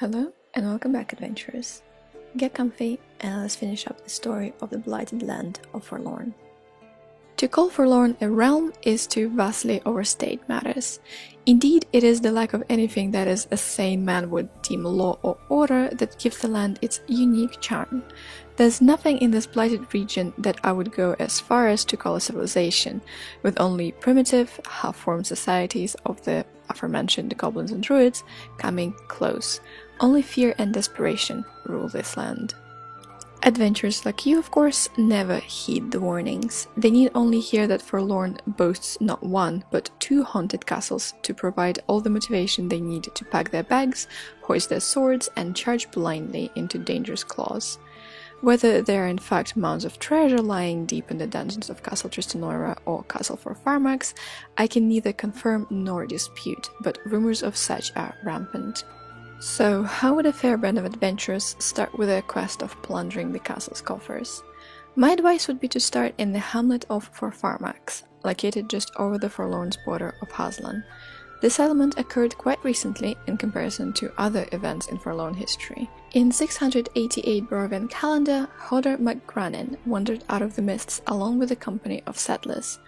Hello and welcome back, adventurers. Get comfy and let's finish up the story of the blighted land of Forlorn. To call Forlorn a realm is to vastly overstate matters. Indeed, it is the lack of anything that is a sane man would deem law or order that gives the land its unique charm. There's nothing in this blighted region that I would go as far as to call a civilization, with only primitive, half-formed societies of the aforementioned goblins and druids coming close. Only fear and desperation rule this land. Adventurers like you, of course, never heed the warnings. They need only hear that Forlorn boasts not one, but 2 haunted castles to provide all the motivation they need to pack their bags, hoist their swords, and charge blindly into dangerous claws. Whether they are in fact mounds of treasure lying deep in the dungeons of Castle Tristanoira or Castle Forfarmax, I can neither confirm nor dispute, but rumors of such are rampant. So, how would a fair band of adventurers start with a quest of plundering the castle's coffers? My advice would be to start in the hamlet of Forfarmax, located just over the Forlorn's border of Haslan. This settlement occurred quite recently in comparison to other events in Forlorn history. In 688 Barovian calendar, Hodder McGranin wandered out of the mists along with a company of settlers.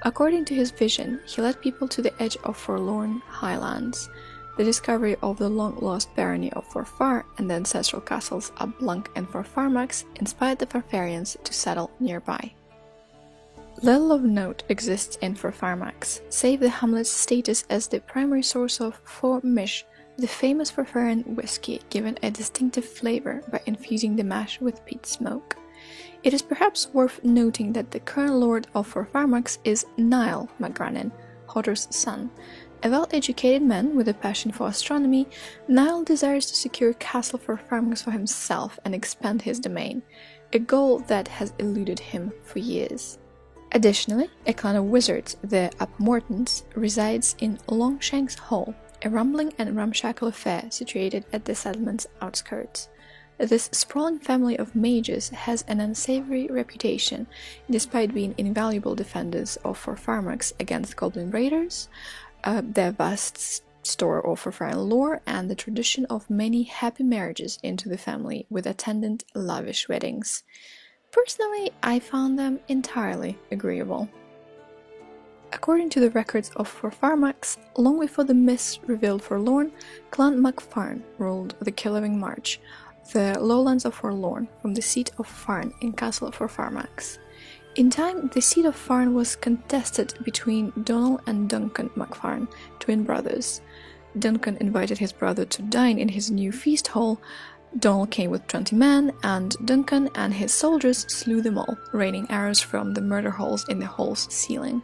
According to his vision, he led people to the edge of Forlorn highlands. The discovery of the long-lost barony of Forfar and the ancestral castles Ablunk and Forfarmax inspired the Farfarians to settle nearby. Little of note exists in Forfarmax, save the hamlet's status as the primary source of Formish, the famous Farfarian whiskey given a distinctive flavor by infusing the mash with peat smoke. It is perhaps worth noting that the current lord of Forfarmax is Niall McGranin, Hodder's son. A well-educated man with a passion for astronomy, Niall desires to secure Castle Forfarmax for himself and expand his domain, a goal that has eluded him for years. Additionally, a clan of wizards, the Upmortons, resides in Longshanks Hall, a rambling and ramshackle affair situated at the settlement's outskirts. This sprawling family of mages has an unsavory reputation, despite being invaluable defenders of Forfarmax against goblin raiders, their vast store of Farfarian lore, and the tradition of many happy marriages into the family with attendant lavish weddings. Personally, I found them entirely agreeable. According to the records of Forfarmax, long before the mists revealed Forlorn, Clan Macfarn ruled the Killowing March, the lowlands of Forlorn, from the seat of Farn in Castle Forfarmax. In time, the seat of Farn was contested between Donal and Duncan Macfarn, twin brothers. Duncan invited his brother to dine in his new feast hall. Donal came with 20 men, and Duncan and his soldiers slew them all, raining arrows from the murder holes in the hall's ceiling.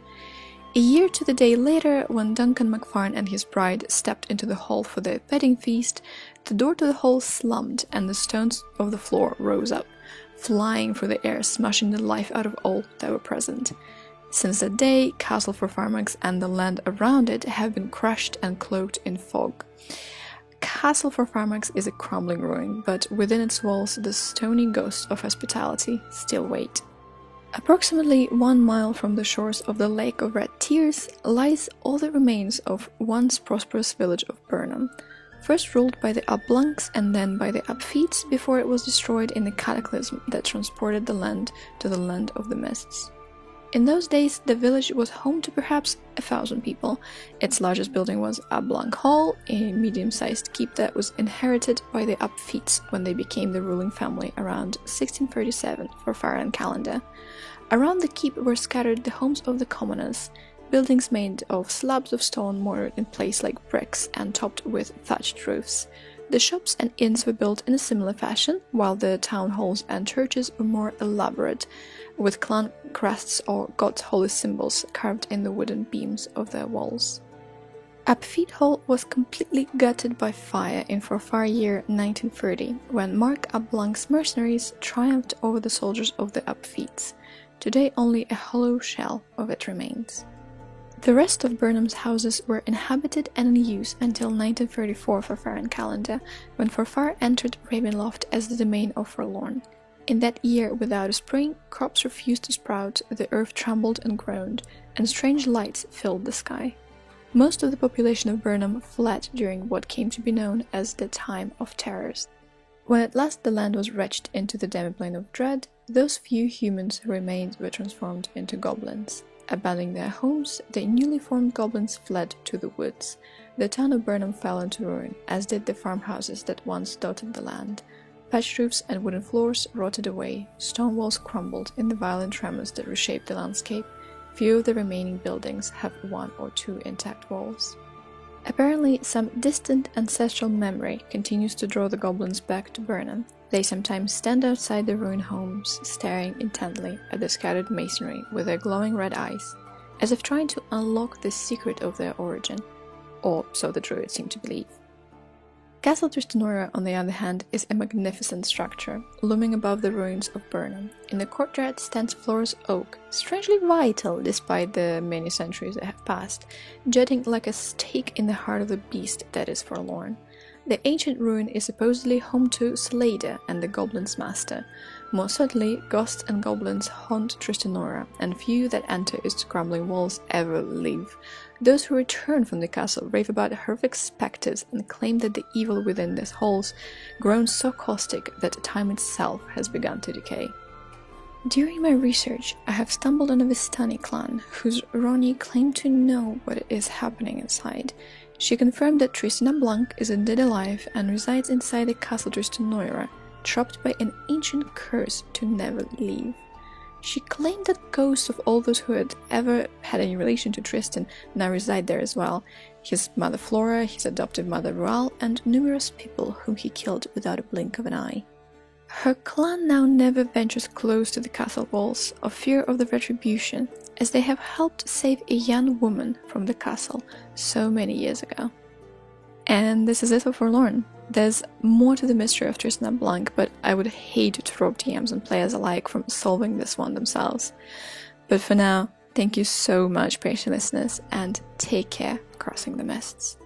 A year to the day later, when Duncan Macfarn and his bride stepped into the hall for their wedding feast, the door to the hall slumped and the stones of the floor rose up, flying through the air, smashing the life out of all that were present. Since that day, Castle Forfarmax and the land around it have been crushed and cloaked in fog. Castle Forfarmax is a crumbling ruin, but within its walls the stony ghosts of hospitality still wait. Approximately 1 mile from the shores of the Lake of Red Tears lies all that remains of once prosperous village of Burnham, first ruled by the Upblunks and then by the Upfeets before it was destroyed in the cataclysm that transported the land to the Land of the Mists. In those days, the village was home to perhaps 1,000 people. Its largest building was Ablunk Hall, a medium-sized keep that was inherited by the Upfeets when they became the ruling family around 1637 for Farran calendar. Around the keep were scattered the homes of the commoners, buildings made of slabs of stone mortared in place like bricks and topped with thatched roofs. The shops and inns were built in a similar fashion, while the town halls and churches were more elaborate, with clan crests or god's holy symbols carved in the wooden beams of their walls. Upfeet Hall was completely gutted by fire in Forfar year 1930, when Mark Upblunk's mercenaries triumphed over the soldiers of the Upfeets. Today only a hollow shell of it remains. The rest of Burnham's houses were inhabited and in use until 1934 for Farran calendar, when Forfar entered Ravenloft as the domain of Forlorn. In that year, without a spring, crops refused to sprout, the earth trembled and groaned, and strange lights filled the sky. Most of the population of Burnham fled during what came to be known as the Time of Terrors. When at last the land was wretched into the demiplane of dread, those few humans who remained were transformed into goblins. Abandoning their homes, the newly formed goblins fled to the woods. The town of Burnham fell into ruin, as did the farmhouses that once dotted the land. Thatched roofs and wooden floors rotted away, stone walls crumbled in the violent tremors that reshaped the landscape. Few of the remaining buildings have one or two intact walls. Apparently, some distant ancestral memory continues to draw the goblins back to Burnham. They sometimes stand outside the ruined homes, staring intently at the scattered masonry with their glowing red eyes, as if trying to unlock the secret of their origin, or so the druids seem to believe. Castle Tristanora, on the other hand, is a magnificent structure, looming above the ruins of Burnham. In the courtyard stands Flora's oak, strangely vital despite the many centuries that have passed, jutting like a stake in the heart of the beast that is Forlorn. The ancient ruin is supposedly home to Slader and the Goblin's Master. Most certainly, ghosts and goblins haunt Tristanora, and few that enter its crumbling walls ever leave. Those who return from the castle rave about horrific spectres and claim that the evil within these halls grown so caustic that time itself has begun to decay. During my research, I have stumbled on a Vistani clan, whose Roni claimed to know what is happening inside. She confirmed that Tristana Blanc is indeed alive and resides inside the castle Tristanora, trapped by an ancient curse to never leave. She claimed that ghosts of all those who had ever had any relation to Tristan now reside there as well, his mother Flora, his adopted mother Rual, and numerous people whom he killed without a blink of an eye. Her clan now never ventures close to the castle walls, of fear of the retribution, as they have helped save a young woman from the castle so many years ago. And this is it for Forlorn. There's more to the mystery of Tristana Blanc, but I would hate to rob DMs and players alike from solving this one themselves. But for now, thank you so much, patient listeners, and take care crossing the mists.